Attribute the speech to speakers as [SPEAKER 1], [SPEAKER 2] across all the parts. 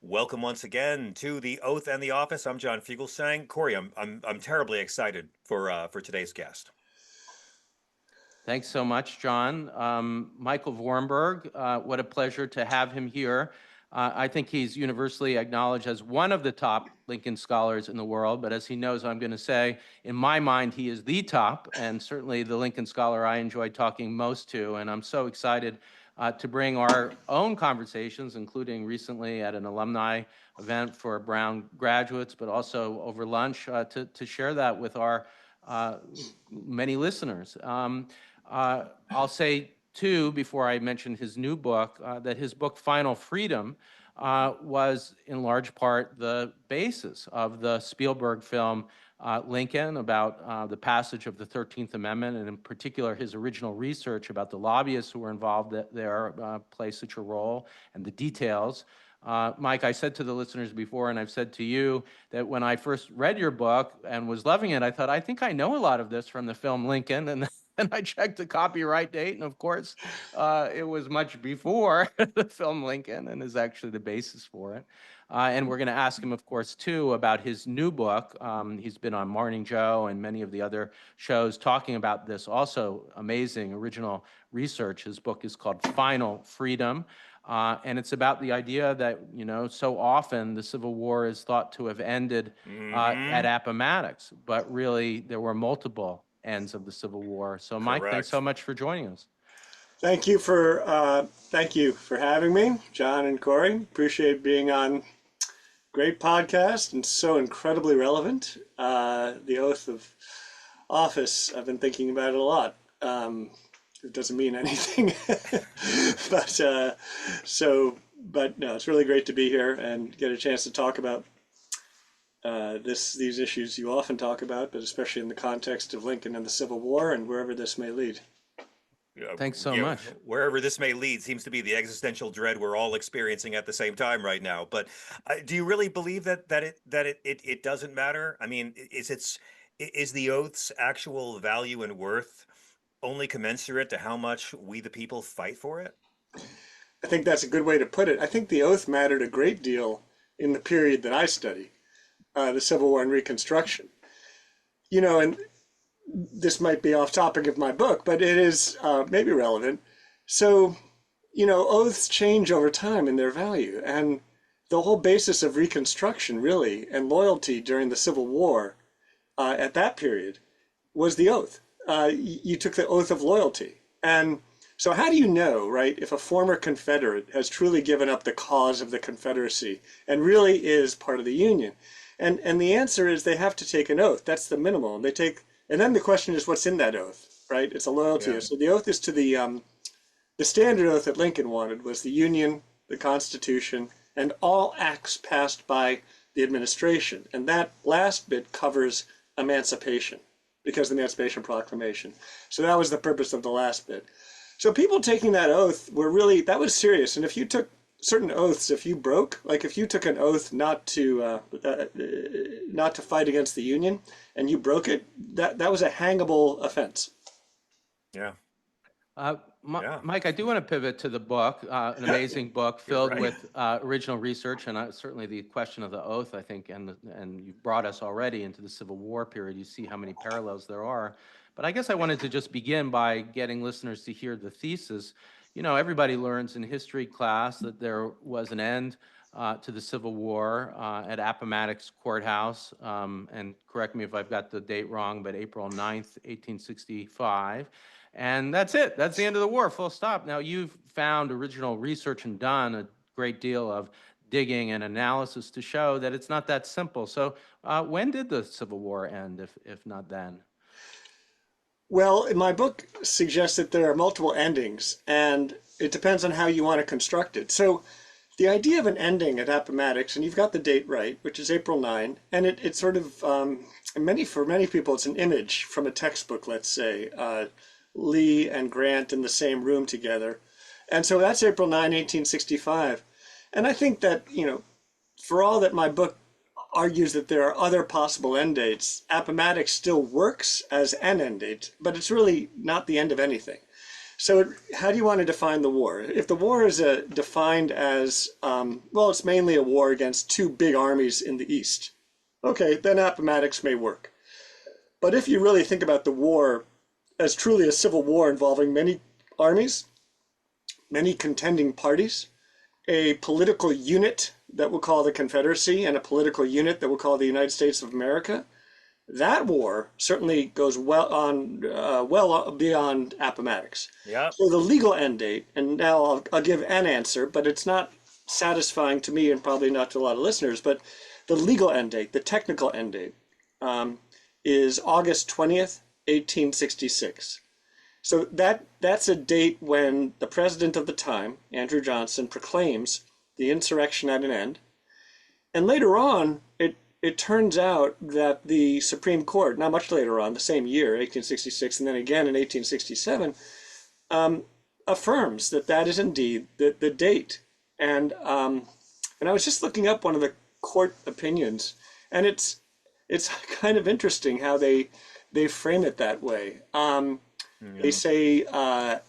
[SPEAKER 1] Welcome once again to the Oath and the Office. I'm John Fugelsang. Corey, I'm terribly excited for today's guest.
[SPEAKER 2] Thanks so much, John. Michael Vorenberg, what a pleasure to have him here. I think he's universally acknowledged as one of the top Lincoln scholars in the world, but as he knows, I'm going to say, in my mind, he is the top, and certainly the Lincoln scholar I enjoy talking most to, and I'm so excited to bring our own conversations, including recently at an alumni event for Brown graduates, but also over lunch, to share that with our many listeners. I'll say, too, before I mention his new book, that his book, Final Freedom, was in large part the basis of the Spielberg film Lincoln, about the passage of the 13th Amendment, and in particular his original research about the lobbyists who were involved there play such a role, and the details. Mike, I said to the listeners before, and I've said to you, that when I first read your book and was loving it, I thought, I think I know a lot of this from the film Lincoln, and and I checked the copyright date, and of course, it was much before the film Lincoln, and is actually the basis for it. And we're going to ask him, of course, too, about his new book. He's been on Morning Joe and many of the other shows talking about this also amazing original research. His book is called Final Freedom. And it's about the idea that, so often the Civil War is thought to have ended at Appomattox, but really there were multiple ends of the Civil War. So, Mike, thanks so
[SPEAKER 1] Correct.
[SPEAKER 2] much for joining us.
[SPEAKER 3] Thank you for having me, John and Corey. Appreciate being on. Great podcast and so incredibly relevant. The oath of office. I've been thinking about it a lot. It doesn't mean anything, but no, it's really great to be here and get a chance to talk about these issues you often talk about, but especially in the context of Lincoln and the Civil War and wherever this may lead.
[SPEAKER 2] Thanks so much.
[SPEAKER 1] Wherever this may lead seems to be the existential dread we're all experiencing at the same time right now. But do you really believe that it doesn't matter? I mean, is the oath's actual value and worth only commensurate to how much we the people fight for it?
[SPEAKER 3] I think that's a good way to put it. I think the oath mattered a great deal in the period that I study, the Civil War and Reconstruction. And this might be off topic of my book, but it is maybe relevant. So, oaths change over time in their value. And the whole basis of Reconstruction, really, and loyalty during the Civil War at that period was the oath. You took the oath of loyalty. And so how do you know, right, if a former Confederate has truly given up the cause of the Confederacy and really is part of the Union? And the answer is they have to take an oath. That's the minimum. And then the question is, what's in that oath, right? It's a loyalty. Yeah. So the oath is to the standard oath that Lincoln wanted was the Union, the Constitution, and all acts passed by the administration. And that last bit covers emancipation because of the Emancipation Proclamation. So that was the purpose of the last bit. So people taking that oath that was serious. And if you took certain oaths, if you took an oath not to fight against the Union, and you broke it, that was a hangable offense.
[SPEAKER 1] Yeah.
[SPEAKER 2] Mike, I do want to pivot to the book, an amazing book filled with original research, and certainly the question of the oath, I think, and you brought us already into the Civil War period. You see how many parallels there are. But I guess I wanted to just begin by getting listeners to hear the thesis. Everybody learns in history class that there was an end to the Civil War at Appomattox Courthouse, and correct me if I've got the date wrong, but April 9th, 1865. And that's it. That's the end of the war, full stop. Now, you've found original research and done a great deal of digging and analysis to show that it's not that simple. So when did the Civil War end, if not then?
[SPEAKER 3] Well, my book suggests that there are multiple endings, and it depends on how you want to construct it. So the idea of an ending at Appomattox, and you've got the date right, which is April 9, and it's sort of, for many people, it's an image from a textbook, let's say, Lee and Grant in the same room together. And so that's April 9, 1865. And I think that, for all that my book argues that there are other possible end dates, Appomattox still works as an end date, but it's really not the end of anything. So how do you want to define the war? If the war is defined as, well, it's mainly a war against two big armies in the East, okay, then Appomattox may work. But if you really think about the war as truly a civil war involving many armies, many contending parties, a political unit that we'll call the Confederacy and a political unit that we'll call the United States of America, that war certainly goes well beyond Appomattox.
[SPEAKER 1] Yeah.
[SPEAKER 3] So the legal end date, and now I'll give an answer, but it's not satisfying to me and probably not to a lot of listeners, but the legal end date, the technical end date, is August 20th, 1866. So that's a date when the president of the time, Andrew Johnson, proclaims the insurrection at an end. And later on, it turns out that the Supreme Court, not much later on, the same year, 1866, and then again in 1867, affirms that that is indeed the date. And I was just looking up one of the court opinions, and it's kind of interesting how they frame it that way. They say that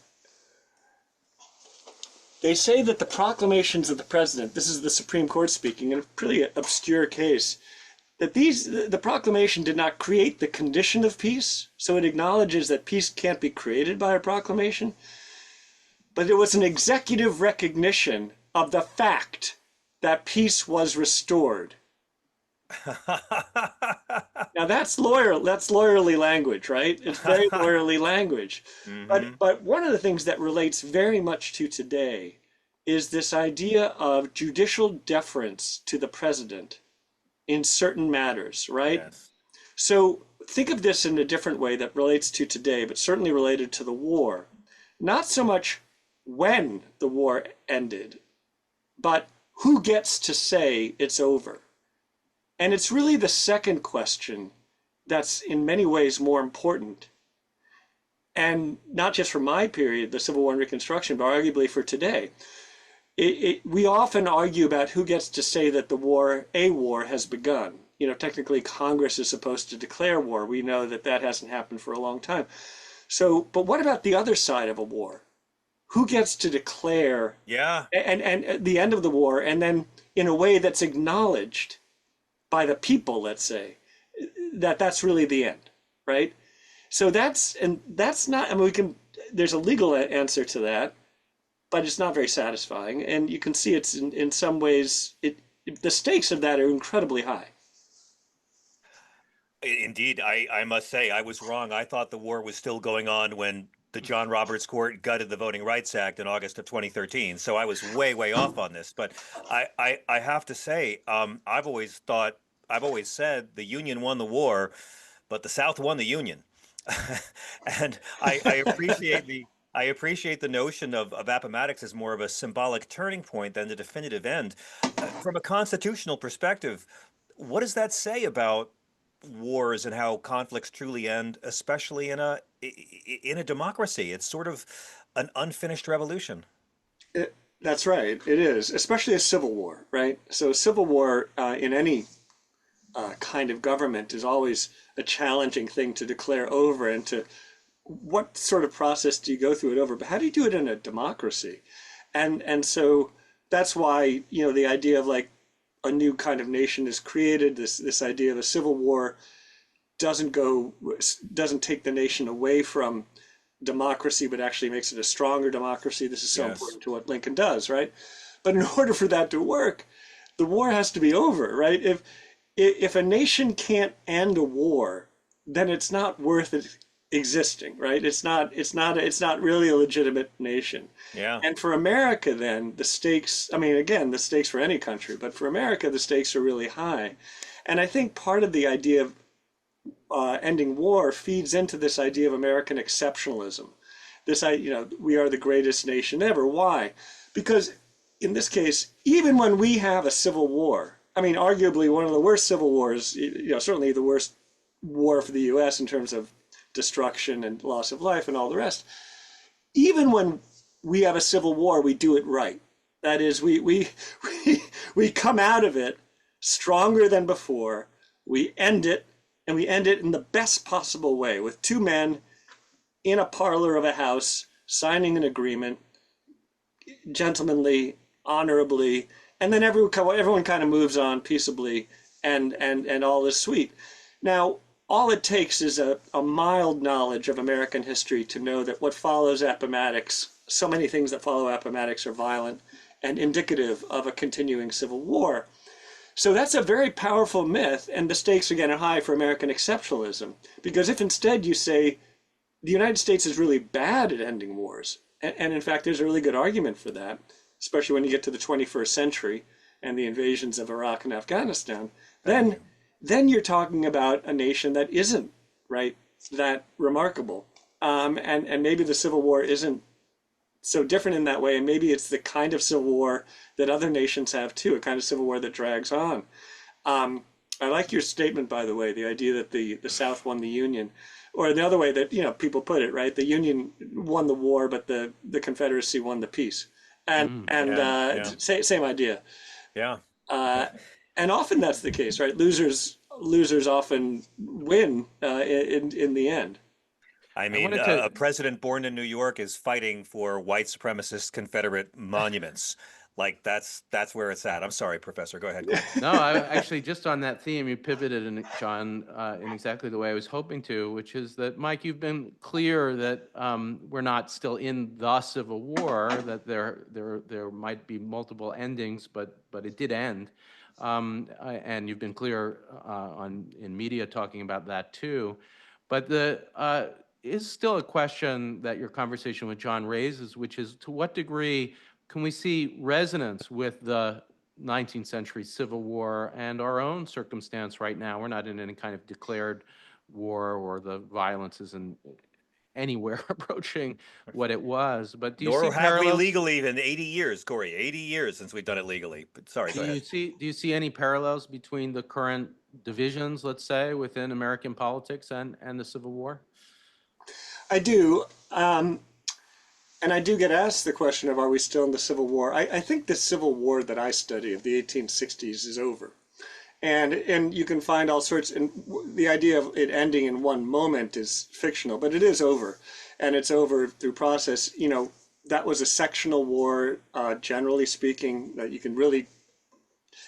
[SPEAKER 3] the proclamations of the president, this is the Supreme Court speaking in a pretty obscure case, that the proclamation did not create the condition of peace. So it acknowledges that peace can't be created by a proclamation, but it was an executive recognition of the fact that peace was restored. Now that's lawyerly language, right? It's very lawyerly language. But one of the things that relates very much to today is this idea of judicial deference to the president in certain matters, right?
[SPEAKER 1] Yes.
[SPEAKER 3] So think of this in a different way that relates to today, but certainly related to the war. Not so much when the war ended, but who gets to say it's over? And it's really the second question that's in many ways more important. And not just for my period, the Civil War and Reconstruction, but arguably for today. We often argue about who gets to say that a war has begun. You know, technically Congress is supposed to declare war. We know that that hasn't happened for a long time. So, but what about the other side of a war? Who gets to declare
[SPEAKER 1] Yeah.
[SPEAKER 3] and the end of the war, and then in a way that's acknowledged by the people, let's say, that's really the end, right? So that's not, I mean, there's a legal answer to that, but it's not very satisfying. And you can see it's in some ways, the stakes of that are incredibly high.
[SPEAKER 1] Indeed, I must say I was wrong. I thought the war was still going on when the John Roberts Court gutted the Voting Rights Act in August of 2013. So I was way off on this. But I have to say, I've always said the Union won the war, but the South won the Union. And I appreciate the notion of Appomattox as more of a symbolic turning point than the definitive end. From a constitutional perspective, what does that say about wars and how conflicts truly end, especially in a democracy? It's sort of an unfinished revolution.
[SPEAKER 3] That's right, it is, especially a civil war, right? So a civil war in any kind of government is always a challenging thing to declare over, and to what sort of process do you go through it over? But how do you do it in a democracy? And so that's why, you know, the idea of like a new kind of nation is created. This idea of a civil war doesn't take the nation away from democracy, but actually makes it a stronger democracy. This is so
[SPEAKER 1] Yes.
[SPEAKER 3] important to what Lincoln does, right? But in order for that to work, the war has to be over, right? If a nation can't end a war, then it's not worth it existing, right? It's not really a legitimate nation.
[SPEAKER 1] Yeah.
[SPEAKER 3] And for America, then the stakes, I mean, again, the stakes for any country, but for America, the stakes are really high. And I think part of the idea of ending war feeds into this idea of American exceptionalism. We are the greatest nation ever. Why? Because in this case, even when we have a civil war, I mean, arguably one of the worst civil wars, certainly the worst war for the U.S. in terms of destruction and loss of life and all the rest. Even when we have a civil war, we do it right. That is, we come out of it stronger than before. We end it, and we end it in the best possible way, with two men in a parlor of a house signing an agreement, gentlemanly, honorably, and then everyone kind of moves on peaceably, and all is sweet. Now, all it takes is a mild knowledge of American history to know that what follows Appomattox, so many things that follow Appomattox are violent and indicative of a continuing civil war. So that's a very powerful myth, and the stakes again are high for American exceptionalism. Because if instead you say the United States is really bad at ending wars, and in fact there's a really good argument for that, especially when you get to the 21st century and the invasions of Iraq and Afghanistan, then you're talking about a nation that isn't, right, that remarkable. And maybe the Civil War isn't so different in that way, and maybe it's the kind of civil war that other nations have too, a kind of civil war that drags on. I like your statement, by the way, the idea that the South won the Union, or the other way that people put it, right? The Union won the war, but the Confederacy won the peace, same idea.
[SPEAKER 1] Yeah.
[SPEAKER 3] And often that's the case, right? Losers often win in the end.
[SPEAKER 1] I mean, a president born in New York is fighting for white supremacist Confederate monuments. Like that's where it's at. I'm sorry, Professor. Go ahead.
[SPEAKER 2] No, I actually just on that theme, you pivoted, John, in exactly the way I was hoping to, which is that, Mike, you've been clear that we're not still in the Civil War, that there might be multiple endings, but it did end, and you've been clear in media talking about that too. But the is still a question that your conversation with John raises, which is to what degree can we see resonance with the 19th century Civil War and our own circumstance right now? We're not in any kind of declared war, or the violence isn't anywhere approaching what it was. But do you see
[SPEAKER 1] Nor have we
[SPEAKER 2] parallels?
[SPEAKER 1] legally in 80 years, Corey, 80 years since we've done it legally. But sorry, go ahead.
[SPEAKER 2] Do you see any parallels between the current divisions, let's say, within American politics and the Civil War?
[SPEAKER 3] I do. And I do get asked the question of, are we still in the Civil War? I think the Civil War that I study of the 1860s is over. And you can find all sorts, and the idea of it ending in one moment is fictional, but it is over. And it's over through process. That was a sectional war, generally speaking, that you can really,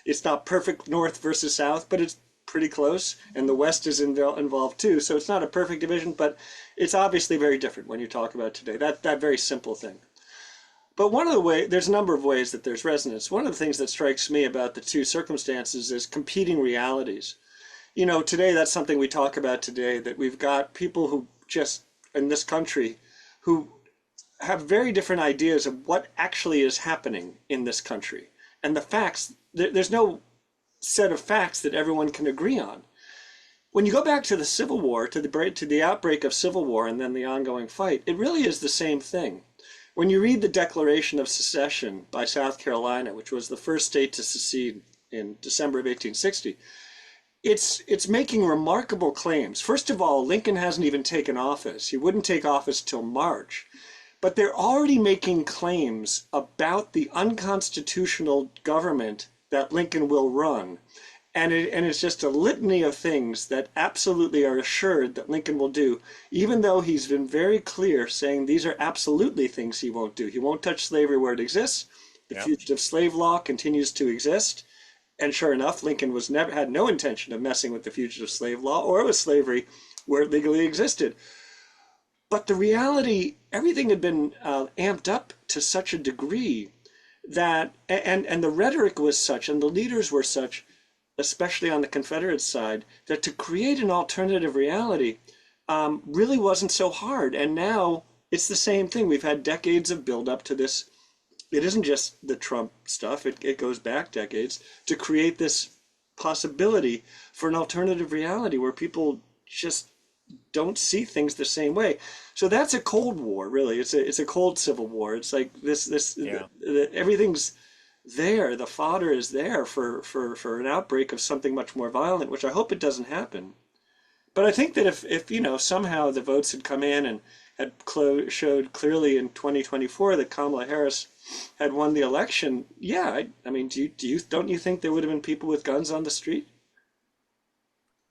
[SPEAKER 3] it's not perfect North versus South, but it's pretty close. And the West is involved too. So it's not a perfect division, but it's obviously very different when you talk about today, that very simple thing. But there's a number of ways that there's resonance. One of the things that strikes me about the two circumstances is competing realities. Today that's something we talk about today, that we've got people who just, in this country, who have very different ideas of what actually is happening in this country. And the facts, there's no set of facts that everyone can agree on. When you go back to the Civil War, to the outbreak of Civil War and then the ongoing fight, it really is the same thing. When you read the Declaration of Secession by South Carolina, which was the first state to secede in December of 1860, it's making remarkable claims. First of all, Lincoln hasn't even taken office. He wouldn't take office till March. But they're already making claims about the unconstitutional government that Lincoln will run. And it's just a litany of things that absolutely are assured that Lincoln will do, even though he's been very clear saying these are absolutely things he won't do. He won't touch slavery where it exists. The fugitive slave law continues to exist. And sure enough, Lincoln had no intention of messing with the fugitive slave law or with slavery where it legally existed. But the reality, everything had been amped up to such a degree that, and the rhetoric was such, and the leaders were such, especially on the Confederate side, that to create an alternative reality really wasn't so hard. And now it's the same thing. We've had decades of buildup to this. It isn't just the Trump stuff. It goes back decades to create this possibility for an alternative reality where people just don't see things the same way. So that's a Cold War, really. It's a cold Civil War. It's like everything's there. The fodder is there for an outbreak of something much more violent, which I hope it doesn't happen. But I think that if somehow the votes had come in and had showed clearly in 2024 that Kamala Harris had won the election, I mean, don't you think there would have been people with guns on the street?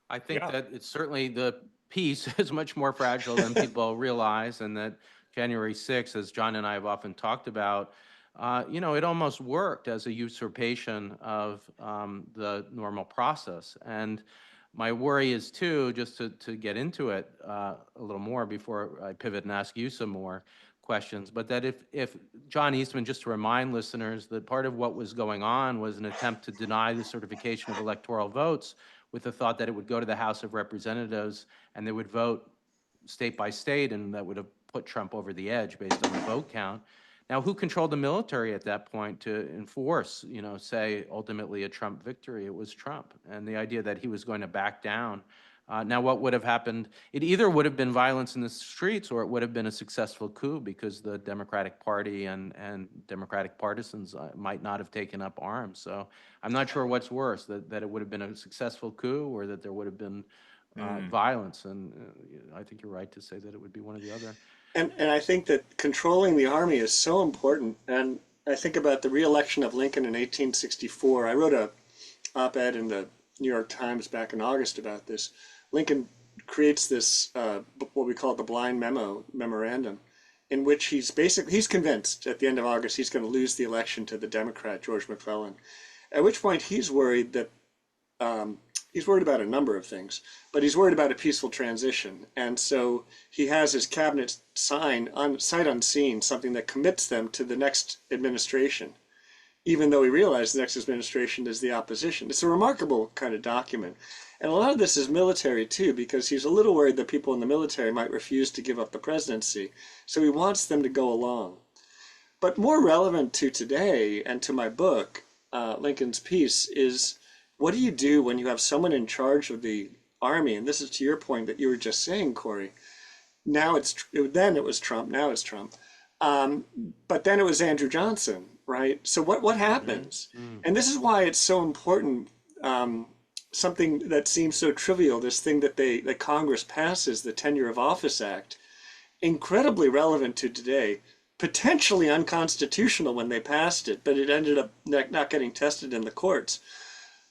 [SPEAKER 2] I think that it's certainly the peace is much more fragile than people realize, and that January 6th, as John and I have often talked about, it almost worked as a usurpation of the normal process. And my worry is too, just to get into it a little more before I pivot and ask you some more questions, but that if John Eastman, just to remind listeners that part of what was going on was an attempt to deny the certification of electoral votes with the thought that it would go to the House of Representatives and they would vote state by state, and that would have put Trump over the edge based on the vote count. Now, who controlled the military at that point to enforce, say, ultimately a Trump victory? It was Trump. And the idea that he was going to back down. Now, what would have happened? It either would have been violence in the streets or it would have been a successful coup because the Democratic Party and Democratic partisans might not have taken up arms. So I'm not sure what's worse, that it would have been a successful coup or that there would have been violence. And I think you're right to say that it would be one or the other.
[SPEAKER 3] And I think that controlling the army is so important. And I think about the re-election of Lincoln in 1864. I wrote a op-ed in the New York Times back in August about this. Lincoln creates this, what we call the blind memorandum, in which he's convinced at the end of August he's going to lose the election to the Democrat, George McClellan. At which point he's worried that, he's worried about a number of things, but he's worried about a peaceful transition. And so he has his cabinet sign, sight unseen, something that commits them to the next administration, even though he realized the next administration is the opposition. It's a remarkable kind of document. And a lot of this is military too, because he's a little worried that people in the military might refuse to give up the presidency. So he wants them to go along. But more relevant to today and to my book, Lincoln's Peace, is what do you do when you have someone in charge of the army? And this is to your point that you were just saying, Corey. Now then it was Trump, now it's Trump. But then it was Andrew Johnson, right? So what happens? And this is why it's so important, something that seems so trivial, this thing that Congress passes, the Tenure of Office Act, incredibly relevant to today, potentially unconstitutional when they passed it, but it ended up not getting tested in the courts.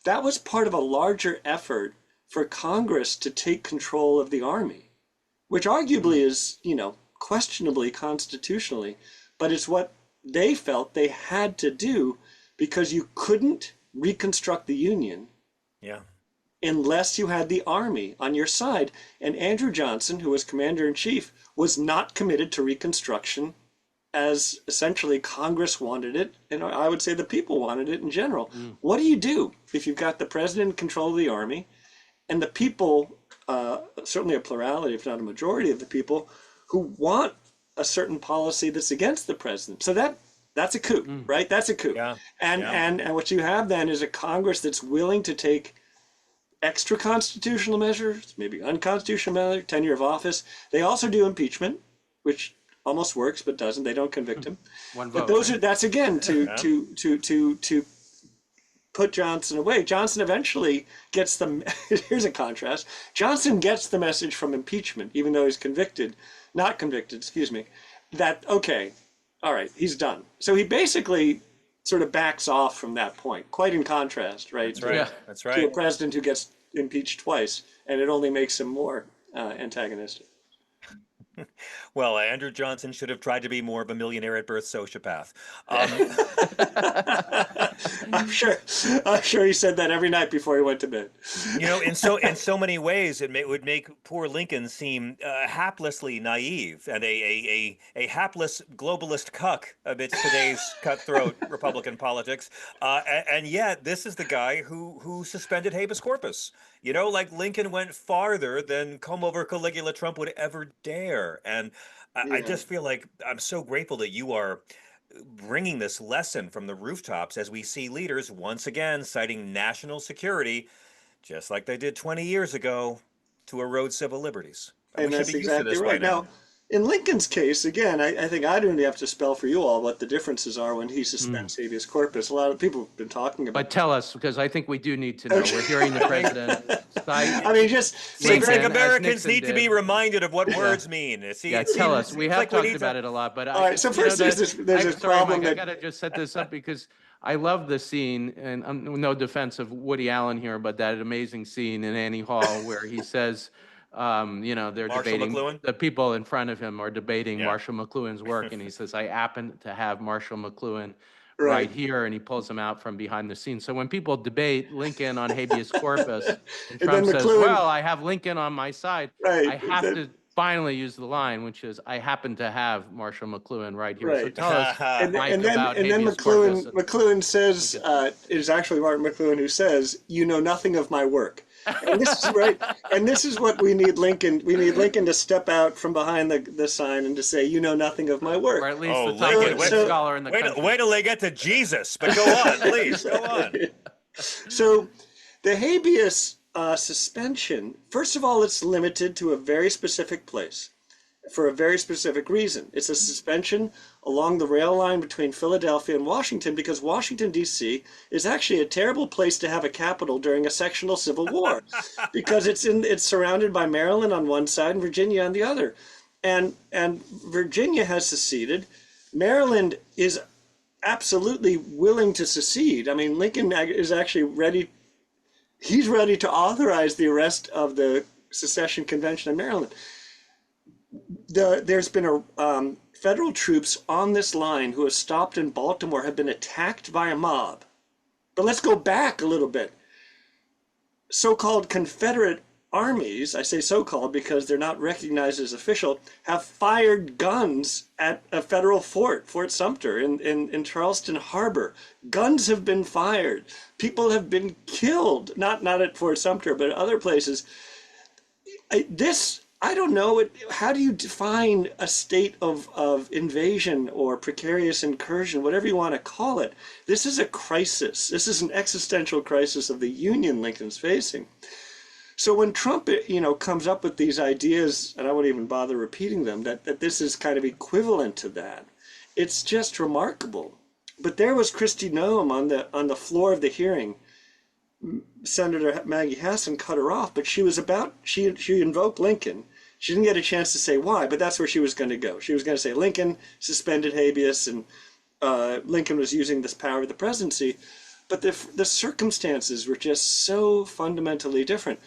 [SPEAKER 3] That was part of a larger effort for Congress to take control of the army, which arguably is, questionably constitutionally, but it's what they felt they had to do because you couldn't reconstruct the Union unless you had the army on your side. And Andrew Johnson, who was commander-in-chief, was not committed to reconstruction as essentially Congress wanted it, and I would say the people wanted it in general. What do you do if you've got the president in control of the army and the people, certainly a plurality, if not a majority of the people, who want a certain policy that's against the president? So that's a coup, right? That's a coup. And what you have then is a Congress that's willing to take extra constitutional measures, maybe unconstitutional measures, tenure of office. They also do impeachment, which almost works but doesn't. They don't convict him. But that's again to put Johnson away. Johnson eventually gets here's a contrast. Johnson gets the message from impeachment, even though he's not convicted, excuse me, that okay, all right, he's done. So he basically sort of backs off from that point, quite in contrast, right?
[SPEAKER 1] That's right. That's right.
[SPEAKER 3] To a president who gets impeached twice, and it only makes him more antagonistic.
[SPEAKER 1] Well, Andrew Johnson should have tried to be more of a millionaire at birth sociopath.
[SPEAKER 3] I'm sure he said that every night before he went to bed.
[SPEAKER 1] In so many ways, it would make poor Lincoln seem haplessly naive and a hapless globalist cuck amidst today's cutthroat Republican politics. And yet, this is the guy who suspended habeas corpus. Lincoln went farther than comb-over Caligula Trump would ever dare. And I just feel like I'm so grateful that you are bringing this lesson from the rooftops as we see leaders once again citing national security, just like they did 20 years ago, to erode civil liberties.
[SPEAKER 3] And that's exactly right. Now, in Lincoln's case, again, I think I don't have to spell for you all what the differences are when he suspends habeas corpus. A lot of people have been talking about.
[SPEAKER 2] But tell us, because I think we do need to know. Okay. We're hearing the president cite.
[SPEAKER 3] I mean, just
[SPEAKER 1] seems like Americans need to be reminded of what words mean.
[SPEAKER 2] Tell us. We have talked about it a lot, but
[SPEAKER 3] all right. So first, there's this problem.
[SPEAKER 2] I got to just set this up because I love the scene, and no defense of Woody Allen here, but that amazing scene in Annie Hall where he says, They're
[SPEAKER 1] Marshall
[SPEAKER 2] debating,
[SPEAKER 1] McLuhan?
[SPEAKER 2] the people in front of him are debating
[SPEAKER 1] Yeah.
[SPEAKER 2] Marshall McLuhan's work. And he says, I happen to have Marshall McLuhan
[SPEAKER 3] Right.
[SPEAKER 2] right here. And he pulls him out from behind the scenes. So when people debate Lincoln on habeas corpus, and
[SPEAKER 3] And then
[SPEAKER 2] Trump says,
[SPEAKER 3] McLuhan,
[SPEAKER 2] well, I have Lincoln on my side,
[SPEAKER 3] right.
[SPEAKER 2] I have to finally use the line, which is, I happen to have Marshall McLuhan right here. So
[SPEAKER 3] Right.
[SPEAKER 2] tell us,
[SPEAKER 3] And
[SPEAKER 2] Mike,
[SPEAKER 3] and then
[SPEAKER 2] about
[SPEAKER 3] and then
[SPEAKER 2] habeas corpus.
[SPEAKER 3] McLuhan says, it is actually Martin McLuhan who says, "You know nothing of my work." And this is right. And this is what we need Lincoln. We need Lincoln to step out from behind the sign and to say, "You know nothing of my
[SPEAKER 2] Or
[SPEAKER 3] work."
[SPEAKER 2] at least
[SPEAKER 1] Oh,
[SPEAKER 2] the top
[SPEAKER 1] Lincoln,
[SPEAKER 2] Lincoln scholar in the
[SPEAKER 1] wait,
[SPEAKER 2] country.
[SPEAKER 1] wait till they get to Jesus. But go on, please, go on.
[SPEAKER 3] So the habeas suspension, first of all, it's limited to a very specific place for a very specific reason. It's a suspension along the rail line between Philadelphia and Washington because Washington, D.C. is actually a terrible place to have a capital during a sectional civil war because it's surrounded by Maryland on one side and Virginia on the other. And Virginia has seceded. Maryland is absolutely willing to secede. I mean, Lincoln is actually ready. He's ready to authorize the arrest of the secession convention in Maryland. There's been federal troops on this line who have stopped in Baltimore have been attacked by a mob. But let's go back a little bit. So-called Confederate armies, I say so-called because they're not recognized as official, have fired guns at a federal fort, Fort Sumter in Charleston Harbor. Guns have been fired. People have been killed, not at Fort Sumter, but at other places. I don't know. How do you define a state of invasion or precarious incursion, whatever you want to call it? This is a crisis. This is an existential crisis of the Union Lincoln's facing. So when Trump, comes up with these ideas, and I won't even bother repeating them, that this is kind of equivalent to that, it's just remarkable. But there was Kristi Noem on the floor of the hearing. Senator Maggie Hassan cut her off, but she invoked Lincoln. She didn't get a chance to say why, but that's where she was going to go. She was going to say Lincoln suspended habeas and Lincoln was using this power of the presidency. But the circumstances were just so fundamentally different.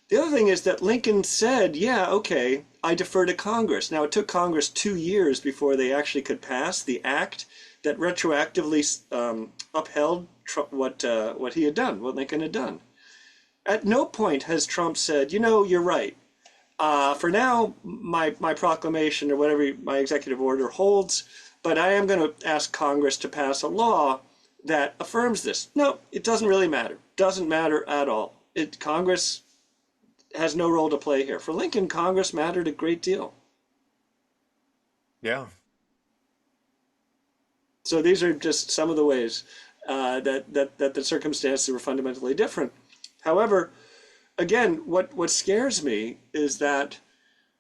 [SPEAKER 3] The other thing is that Lincoln said, yeah, okay, I defer to Congress. Now, it took Congress 2 years before they actually could pass the act that retroactively upheld what he had done, what Lincoln had done. At no point has Trump said, you're right. For now, my proclamation or whatever my executive order holds, but I am going to ask Congress to pass a law that affirms this. No, it doesn't really matter. Doesn't matter at all. Congress has no role to play here. For Lincoln, Congress mattered a great deal.
[SPEAKER 1] Yeah.
[SPEAKER 3] So these are just some of the ways that the circumstances were fundamentally different. However, again, what scares me is that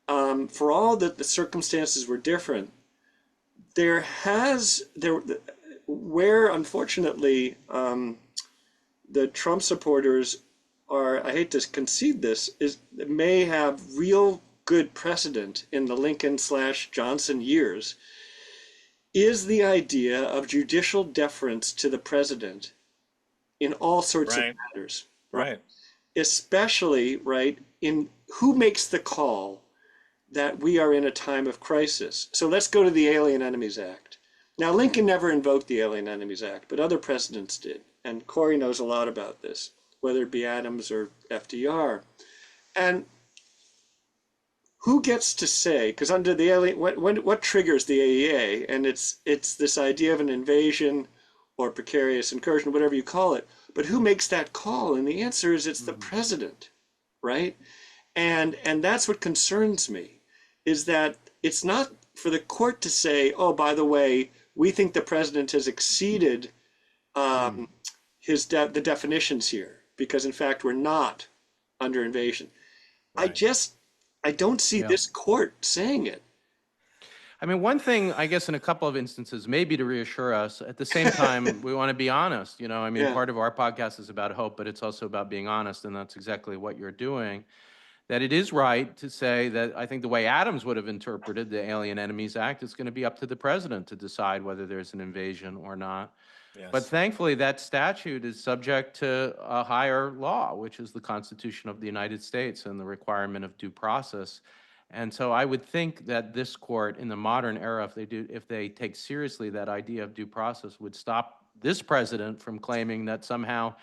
[SPEAKER 3] for all that the circumstances were different, where unfortunately the Trump supporters are, I hate to concede this, may have real good precedent in the Lincoln/Johnson years, is the idea of judicial deference to the president in all sorts of matters.
[SPEAKER 1] Right.
[SPEAKER 3] Especially, right, in who makes the call that we are in a time of crisis. So let's go to the Alien Enemies Act. Now, Lincoln never invoked the Alien Enemies Act, but other presidents did. And Corey knows a lot about this, whether it be Adams or FDR. And who gets to say, because under the Alien, what triggers the AEA? And it's this idea of an invasion or precarious incursion, whatever you call it. But who makes that call? And the answer is it's the president, right? And that's what concerns me, is that it's not for the court to say, oh, by the way, we think the president has exceeded the definitions here, because in fact we're not under invasion.
[SPEAKER 1] Right.
[SPEAKER 3] I don't see this court saying it.
[SPEAKER 2] I mean, one thing, I guess, in a couple of instances, maybe to reassure us, at the same time, we want to be honest. I mean,
[SPEAKER 3] Yeah.
[SPEAKER 2] part of our podcast is about hope, but it's also about being honest, and that's exactly what you're doing. That it is right to say that I think the way Adams would have interpreted the Alien Enemies Act, it's going to be up to the president to decide whether there's an invasion or not. But
[SPEAKER 1] Yes.
[SPEAKER 2] thankfully, that statute is subject to a higher law, which is the Constitution of the United States and the requirement of due process. And so I would think that this court in the modern era, if they take seriously that idea of due process, would stop this president from claiming that somehow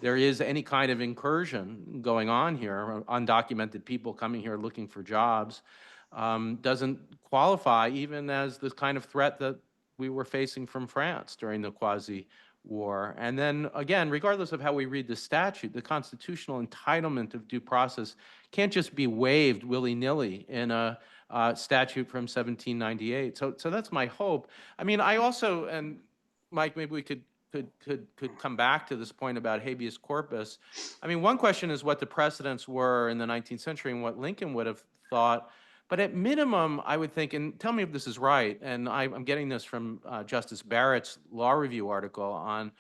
[SPEAKER 2] there is any kind of incursion going on here, undocumented people coming here looking for jobs, doesn't qualify even as the kind of threat that we were facing from France during the quasi-war. And then again, regardless of how we read the statute, the constitutional entitlement of due process can't just be waived willy-nilly in a statute from 1798. So that's my hope. I mean, I also, and Mike, maybe we could come back to this point about habeas corpus. I mean, one question is what the precedents were in the 19th century and what Lincoln would have thought. But at minimum, I would think, and tell me if this is right, and I'm getting this from Justice Barrett's law review article on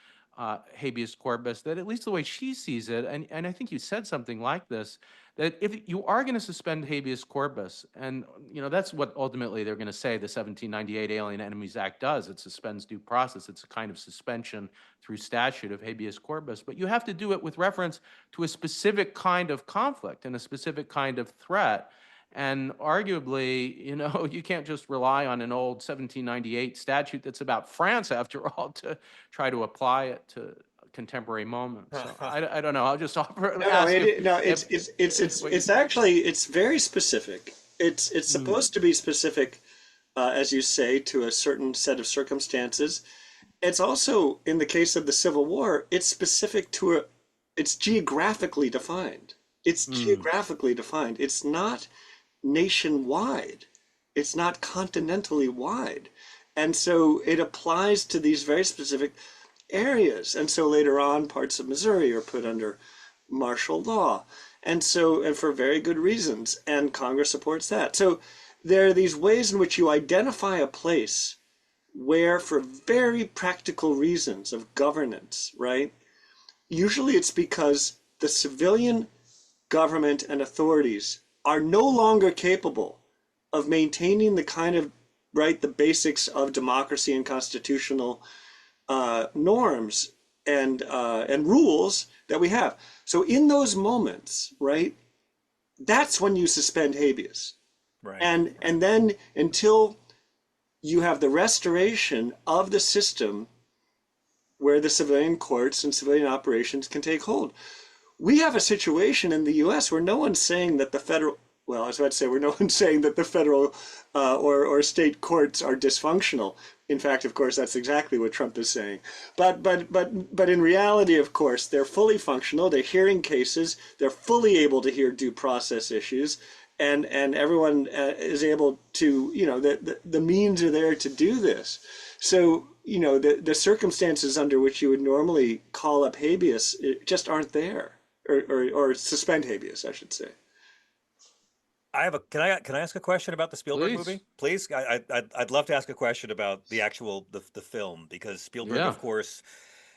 [SPEAKER 2] habeas corpus, that at least the way she sees it, and I think you said something like this, that if you are going to suspend habeas corpus, and that's what ultimately they're going to say the 1798 Alien Enemies Act does, it suspends due process, it's a kind of suspension through statute of habeas corpus, but you have to do it with reference to a specific kind of conflict and a specific kind of threat. And arguably, you can't just rely on an old 1798 statute that's about France, after all, to try to apply it to contemporary moments. So I don't know. I'll just offer
[SPEAKER 3] No,
[SPEAKER 2] ask if
[SPEAKER 3] no,
[SPEAKER 2] if, what you
[SPEAKER 3] it's actually it's very specific. It's supposed to be specific, as you say, to a certain set of circumstances. It's also, in the case of the Civil War, it's specific to it's geographically defined. It's geographically defined. It's not nationwide. It's not continentally wide. And so it applies to these very specific areas. And so later on, parts of Missouri are put under martial law. And for very good reasons. And Congress supports that. So there are these ways in which you identify a place where, for very practical reasons of governance, right? Usually it's because the civilian government and authorities are no longer capable of maintaining the kind of, right, the basics of democracy and constitutional norms and rules that we have. So in those moments, right, that's when you suspend habeas.
[SPEAKER 1] Right.
[SPEAKER 3] And then until you have the restoration of the system where the civilian courts and civilian operations can take hold. We have a situation in the US where no one's saying that the federal, well, I was about to say, where no one's saying that the federal or state courts are dysfunctional. In fact, of course, that's exactly what Trump is saying. But in reality, of course, they're fully functional. They're hearing cases. They're fully able to hear due process issues. And everyone is able to, the means are there to do this. So, the circumstances under which you would normally call up habeas just aren't there, or suspend habeas, I should say.
[SPEAKER 1] Can I ask a question about the Spielberg
[SPEAKER 2] please.
[SPEAKER 1] movie? Please. I'd love to ask a question about the actual the film, because Spielberg,
[SPEAKER 2] Yeah.
[SPEAKER 1] of course,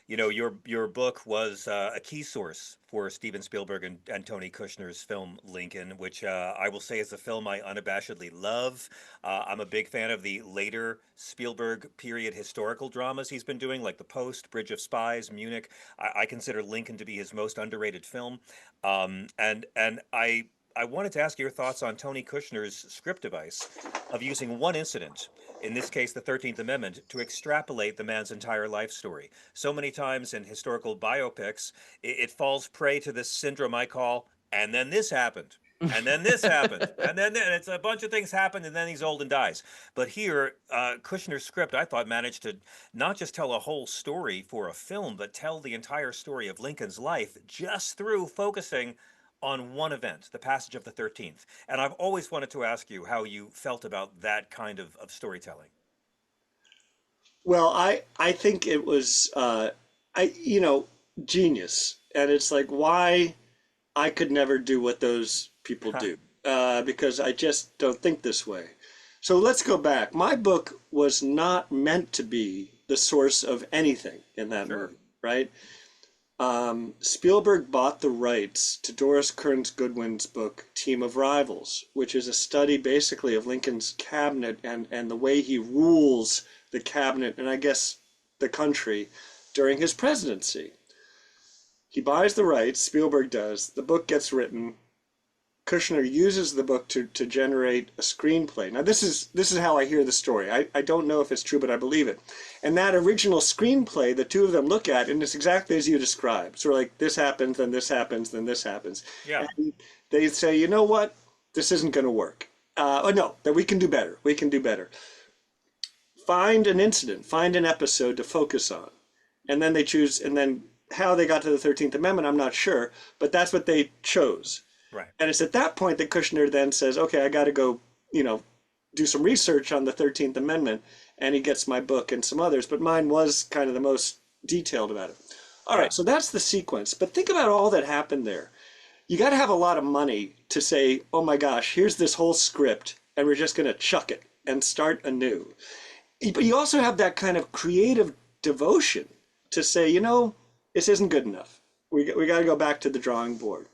[SPEAKER 1] your book was a key source for Steven Spielberg and Tony Kushner's film Lincoln, which I will say is a film I unabashedly love. I'm a big fan of the later Spielberg period historical dramas he's been doing, like The Post, Bridge of Spies, Munich. I consider Lincoln to be his most underrated film, and I wanted to ask your thoughts on Tony Kushner's script device of using one incident, in this case the 13th Amendment, to extrapolate the man's entire life story. So many times in historical biopics, it falls prey to this syndrome I call, and then this happened. And then this happened, and it's a bunch of things happened, and then he's old and dies. But here, Kushner's script, I thought, managed to not just tell a whole story for a film, but tell the entire story of Lincoln's life just through focusing on one event, the passage of the 13th. And I've always wanted to ask you how you felt about that kind of storytelling.
[SPEAKER 3] Well, I think it was genius, and it's like why I could never do what those people do, because I just don't think this way. So let's go back. My book was not meant to be the source of anything in that
[SPEAKER 1] Sure.
[SPEAKER 3] movie, right? Spielberg bought the rights to Doris Kearns Goodwin's book, Team of Rivals, which is a study basically of Lincoln's cabinet and the way he rules the cabinet and I guess the country during his presidency. He buys the rights, Spielberg does, the book gets written, Kushner uses the book to generate a screenplay. Now this is how I hear the story. I don't know if it's true, but I believe it. And that original screenplay, the two of them look at, and it's exactly as you described. Sort of like this happens, then this happens, then this happens.
[SPEAKER 1] Yeah.
[SPEAKER 3] And they say, you know what? This isn't going to work. Oh no, that we can do better. We can do better. Find an incident, find an episode to focus on. And then they choose, and then how they got to the 13th Amendment, I'm not sure, but that's what they chose.
[SPEAKER 1] Right.
[SPEAKER 3] And it's at that point that Kushner then says, okay, I got to go, do some research on the 13th Amendment. And he gets my book and some others, but mine was kind of the most detailed about it. All right, so that's the sequence. But think about all that happened there. You got to have a lot of money to say, oh my gosh, here's this whole script, and we're just going to chuck it and start anew. But you also have that kind of creative devotion to say, this isn't good enough. We got to go back to the drawing board.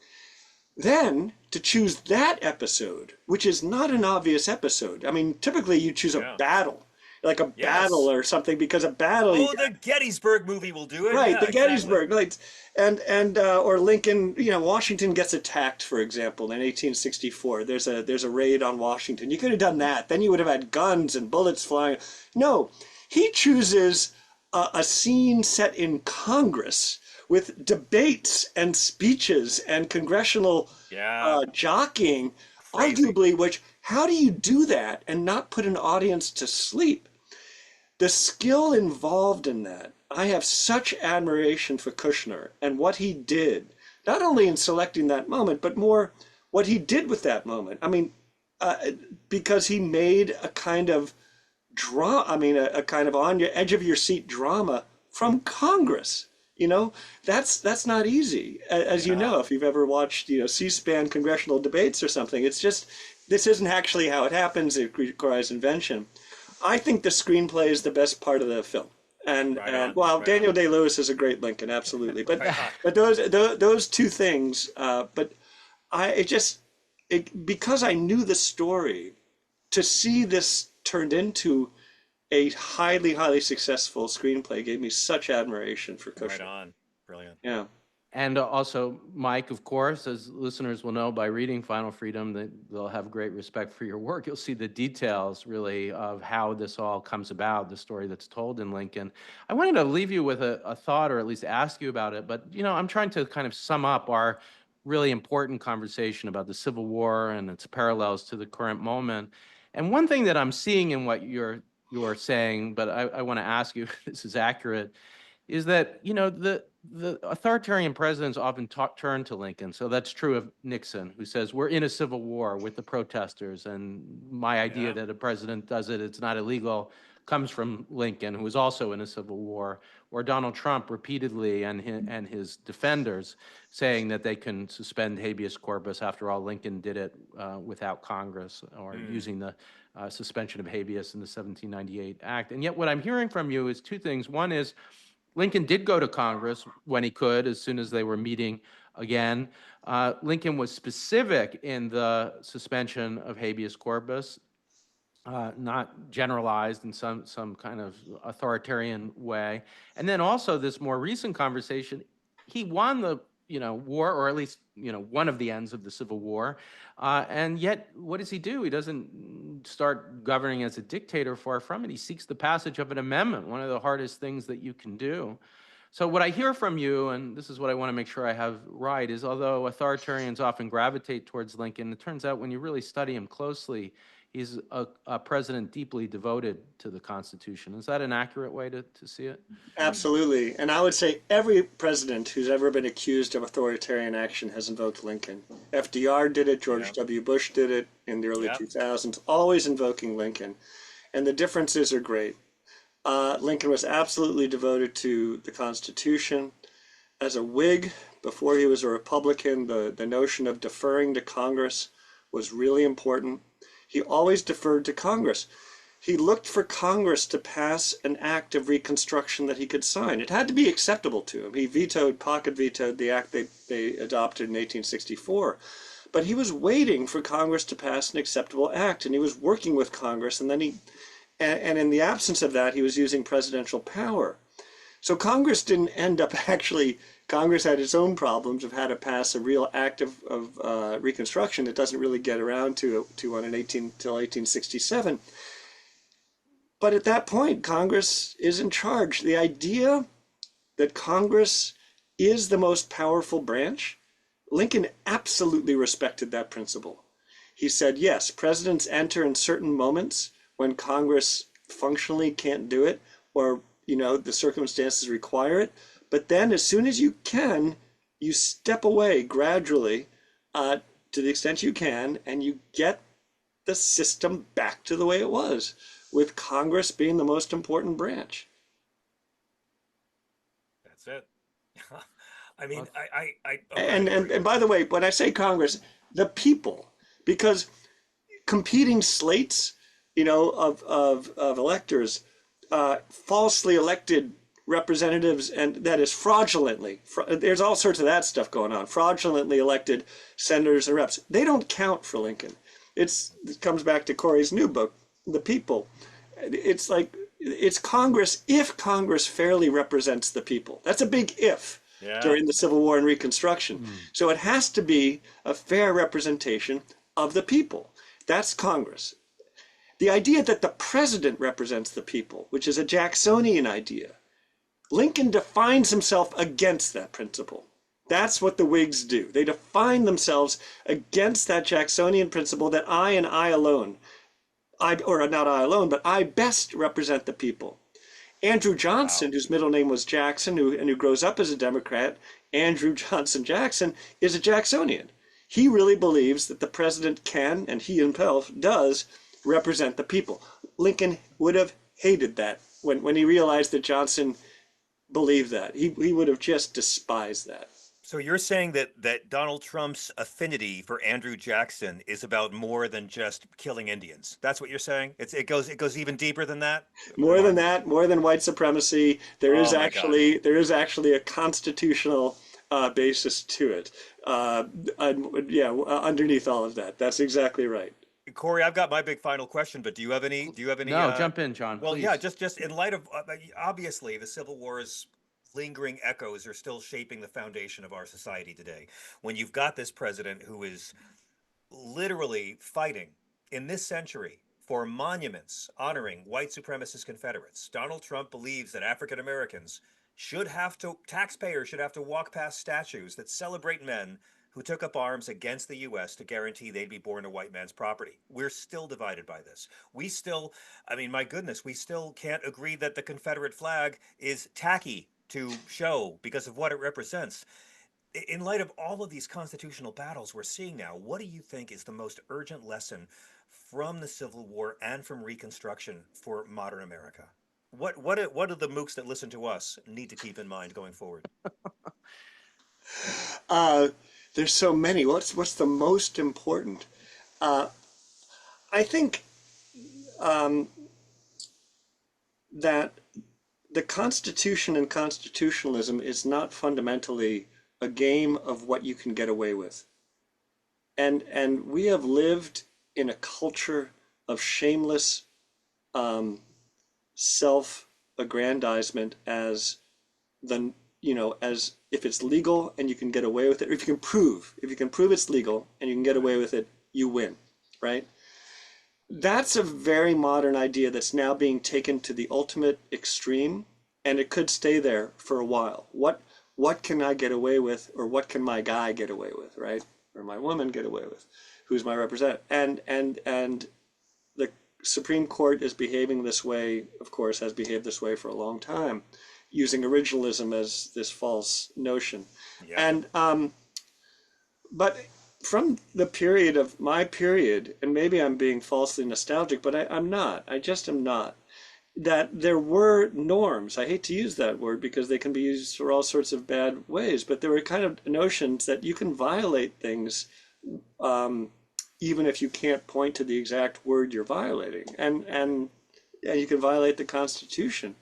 [SPEAKER 3] Then to choose that episode, which is not an obvious episode. I mean, typically you choose a battle, like a battle or something, because a battle.
[SPEAKER 1] Oh, the Gettysburg movie will do it.
[SPEAKER 3] Right,
[SPEAKER 1] Yeah,
[SPEAKER 3] the Gettysburg, like, and or Lincoln. Washington gets attacked, for example, in 1864. There's a raid on Washington. You could have done that. Then you would have had guns and bullets flying. No, he chooses a scene set in Congress with debates and speeches and congressional jockeying, arguably, which, how do you do that and not put an audience to sleep? The skill involved in that, I have such admiration for Kushner and what he did, not only in selecting that moment, but more what he did with that moment. I mean, because he made a kind of a kind of on your edge of your seat drama from Congress. That's not easy. As you know, if you've ever watched, C-SPAN congressional debates or something, it's just, this isn't actually how it happens. It requires invention. I think the screenplay is the best part of the film. And Daniel Day-Lewis is a great Lincoln, absolutely. But those two things. But because I knew the story, to see this turned into a highly, highly successful screenplay gave me such admiration for Kushner.
[SPEAKER 1] Right on. Brilliant.
[SPEAKER 3] Yeah.
[SPEAKER 2] And also, Mike, of course, as listeners will know by reading Final Freedom, they'll have great respect for your work. You'll see the details, really, of how this all comes about, the story that's told in Lincoln. I wanted to leave you with a thought, or at least ask you about it, but, I'm trying to kind of sum up our really important conversation about the Civil War and its parallels to the current moment. And one thing that I'm seeing in what you're saying, but I want to ask you if this is accurate, is that, the authoritarian presidents often turn to Lincoln. So that's true of Nixon, who says, we're in a civil war with the protesters. And my idea that a president does it, it's not illegal, comes from Lincoln, who was also in a civil war. Or Donald Trump repeatedly and his defenders saying that they can suspend habeas corpus. After all, Lincoln did it without Congress, or using the suspension of habeas in the 1798 Act. And yet what I'm hearing from you is two things. One is, Lincoln did go to Congress when he could, as soon as they were meeting again. Lincoln was specific in the suspension of habeas corpus, not generalized in some kind of authoritarian way. And then also this more recent conversation, he won the war, or at least one of the ends of the Civil War, and yet what does he do? He doesn't start governing as a dictator. Far from it. He seeks the passage of an amendment, one of the hardest things that you can do. So what I hear from you, and this is what I want to make sure I have right, is although authoritarians often gravitate towards Lincoln, it turns out when you really study him closely, he's a president deeply devoted to the Constitution. Is that an accurate way to see it?
[SPEAKER 3] Absolutely. And I would say every president who's ever been accused of authoritarian action has invoked Lincoln. FDR did it, George W. Bush did it in the early 2000s, always invoking Lincoln. And the differences are great. Lincoln was absolutely devoted to the Constitution. As a Whig, before he was a Republican, the notion of deferring to Congress was really important. He always deferred to Congress. He looked for Congress to pass an act of Reconstruction that he could sign. It had to be acceptable to him. He pocket vetoed the act they adopted in 1864. But he was waiting for Congress to pass an acceptable act, and he was working with Congress, and then and in the absence of that, he was using presidential power. So Congress didn't end up actually, Congress had its own problems of how to pass a real act of Reconstruction that doesn't really get around to one in 18 till 1867. But at that point, Congress is in charge. The idea that Congress is the most powerful branch, Lincoln absolutely respected that principle. He said, yes, presidents enter in certain moments when Congress functionally can't do it, or the circumstances require it. But then as soon as you can, you step away gradually to the extent you can, and you get the system back to the way it was, with Congress being the most important branch.
[SPEAKER 1] That's it. I mean,
[SPEAKER 2] Well,
[SPEAKER 1] oh, go ahead, Corey.
[SPEAKER 3] And by the way, when I say Congress, the people, because competing slates, of electors, falsely elected representatives, and that is fraudulently, there's all sorts of that stuff going on, fraudulently elected senators and reps. They don't count for Lincoln. It comes back to Corey's new book, The People. It's like, it's Congress if Congress fairly represents the people. That's a big if
[SPEAKER 1] Yeah.
[SPEAKER 3] during the Civil War and Reconstruction. So it has to be a fair representation of the people. That's Congress. The idea that the president represents the people, which is a Jacksonian idea, Lincoln defines himself against that principle. That's what the Whigs do. They define themselves against that Jacksonian principle that I and I alone, or not I alone, but I best represent the people. Andrew Johnson,
[SPEAKER 1] Wow.
[SPEAKER 3] whose middle name was Jackson, who grows up as a Democrat, Andrew Johnson Jackson, is a Jacksonian. He really believes that the president can, and he himself does, represent the people. Lincoln would have hated that when he realized that Johnson believed that. He would have just despised that.
[SPEAKER 1] So you're saying that Donald Trump's affinity for Andrew Jackson is about more than just killing Indians. That's what you're saying? It goes even deeper than that?
[SPEAKER 3] More than
[SPEAKER 1] Remarkable.
[SPEAKER 3] that, more than white supremacy,
[SPEAKER 1] Oh my God.
[SPEAKER 3] there is actually a constitutional basis to it. Yeah, underneath all of that, that's exactly right.
[SPEAKER 1] Corey, I've got my big final question, but do you have any
[SPEAKER 2] no, jump in, John,
[SPEAKER 1] well, yeah,
[SPEAKER 2] please.
[SPEAKER 1] just in light of obviously the Civil War's lingering echoes are still shaping the foundation of our society today. When you've got this president who is literally fighting in this century for monuments honoring white supremacist Confederates. Donald Trump believes that African Americans taxpayers should have to walk past statues that celebrate men who took up arms against the U.S. to guarantee they'd be born to white man's property. We're still divided by this. I mean, my goodness, we still can't agree that the Confederate flag is tacky to show because of what it represents. In light of all of these constitutional battles we're seeing now, what do you think is the most urgent lesson from the Civil War and from Reconstruction for modern America? What do the mooks that listen to us need to keep in mind going forward?
[SPEAKER 3] Uh, there's so many. What's the most important? Uh, I think that the Constitution and constitutionalism is not fundamentally a game of what you can get away with. And we have lived in a culture of shameless self-aggrandizement as the as if it's legal and you can get away with it, or if you can prove it's legal and you can get away with it, you win, right? That's a very modern idea that's now being taken to the ultimate extreme, and it could stay there for a while. What can I get away with, or what can my guy get away with, right? Or my woman get away with, who's my representative? And the Supreme Court is behaving this way, of course, has behaved this way for a long time, using originalism as this false notion.
[SPEAKER 1] Yeah.
[SPEAKER 3] And but from the period of my period, and maybe I'm being falsely nostalgic, but I'm not. I just am not. That there were norms. I hate to use that word because they can be used for all sorts of bad ways, but there were kind of notions that you can violate things even if you can't point to the exact word you're violating, and you can violate the Constitution.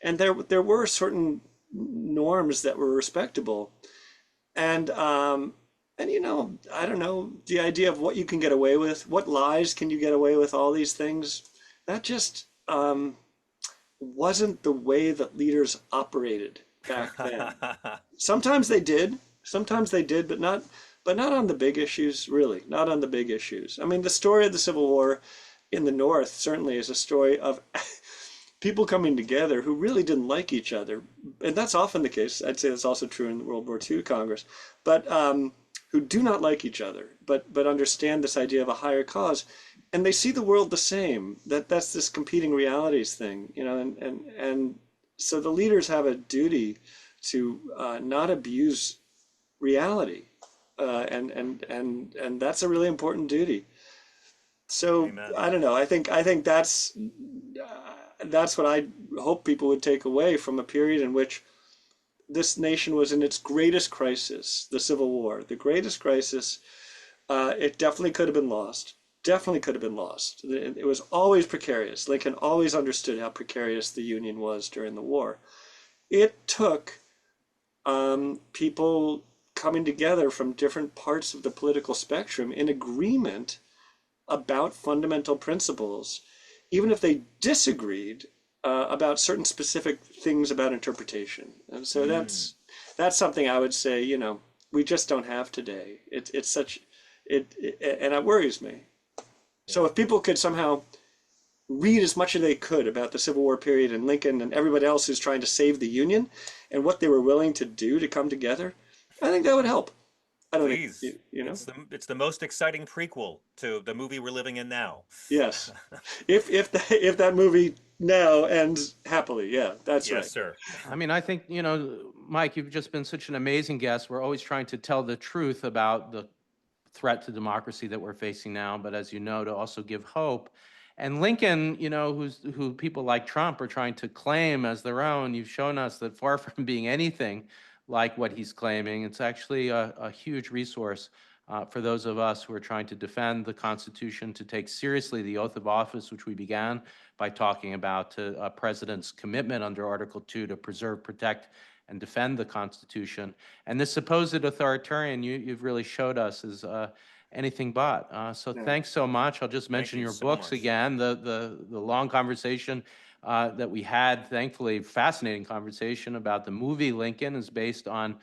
[SPEAKER 3] And there were certain norms that were respectable, and I don't know, the idea of what you can get away with, what lies can you get away with, all these things, that just wasn't the way that leaders operated back then. Sometimes they did, but not on the big issues, really, not on the big issues. I mean, the story of the Civil War in the North certainly is a story of people coming together who really didn't like each other, and that's often the case. I'd say that's also true in the World War II Congress, but who do not like each other, but understand this idea of a higher cause, and they see the world the same. That's this competing realities thing, you know, and so the leaders have a duty to not abuse reality, and that's a really important duty. So
[SPEAKER 1] Amen.
[SPEAKER 3] I don't know. I think that's what I hope people would take away from a period in which this nation was in its greatest crisis, the Civil War, the greatest crisis. It definitely could have been lost. Definitely could have been lost. It was always precarious. Lincoln always understood how precarious the Union was during the war. It took people coming together from different parts of the political spectrum in agreement about fundamental principles, even if they disagreed about certain specific things about interpretation. And so
[SPEAKER 1] Mm,
[SPEAKER 3] that's something I would say, you know, we just don't have today. It's such and it worries me. So
[SPEAKER 1] yeah.
[SPEAKER 3] if people could somehow read as much as they could about the Civil War period and Lincoln and everybody else who's trying to save the Union and what they were willing to do to come together, I think that would help. I don't think,
[SPEAKER 1] Please.
[SPEAKER 3] you know?
[SPEAKER 1] It's the most exciting prequel to the movie we're living in now.
[SPEAKER 3] Yes. If that movie now ends happily, yeah, that's
[SPEAKER 1] Yes,
[SPEAKER 3] right.
[SPEAKER 1] sir.
[SPEAKER 2] I mean, I think, Mike, you've just been such an amazing guest. We're always trying to tell the truth about the threat to democracy that we're facing now, but as you know, to also give hope. And Lincoln, who people like Trump are trying to claim as their own, you've shown us that far from being anything like what he's claiming, it's actually a huge resource for those of us who are trying to defend the Constitution, to take seriously the oath of office, which we began by talking about, to a president's commitment under Article 2 to preserve, protect, and defend the Constitution. And this supposed authoritarian you've really showed us is anything but. So
[SPEAKER 3] Yeah.
[SPEAKER 2] thanks so much. I'll just
[SPEAKER 1] Thank
[SPEAKER 2] mention
[SPEAKER 1] you
[SPEAKER 2] your
[SPEAKER 1] so
[SPEAKER 2] books
[SPEAKER 1] much.
[SPEAKER 2] again. The long conversation that we had, thankfully, fascinating conversation about the movie Lincoln, is based on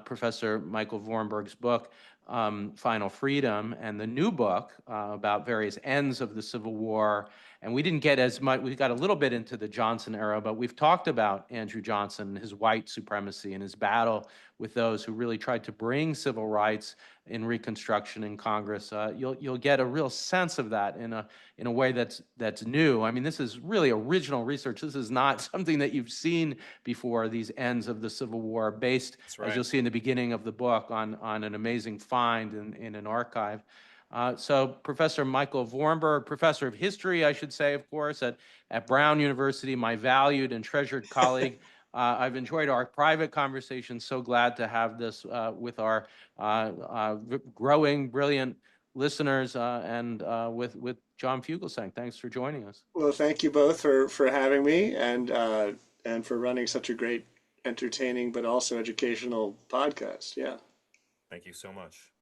[SPEAKER 2] Professor Michael Vorenberg's book, Final Freedom, and the new book about various ends of the Civil War. And we didn't get as much, we got a little bit into the Johnson era, but we've talked about Andrew Johnson, his white supremacy, and his battle with those who really tried to bring civil rights in Reconstruction in Congress. You'll get a real sense of that in a way that's new. I mean, this is really original research. This is not something that you've seen before, these ends of the Civil War, based,
[SPEAKER 1] That's
[SPEAKER 2] as
[SPEAKER 1] right.
[SPEAKER 2] you'll see in the beginning of the book, on an amazing find in an archive. So Professor Michael Vorenberg, professor of history, I should say, of course, at Brown University, my valued and treasured colleague. I've enjoyed our private conversation. So glad to have this with our growing, brilliant listeners, and with John Fugelsang. Thanks for joining us.
[SPEAKER 3] Well, thank you both for having me and for running such a great, entertaining but also educational podcast. Yeah.
[SPEAKER 1] Thank you so much.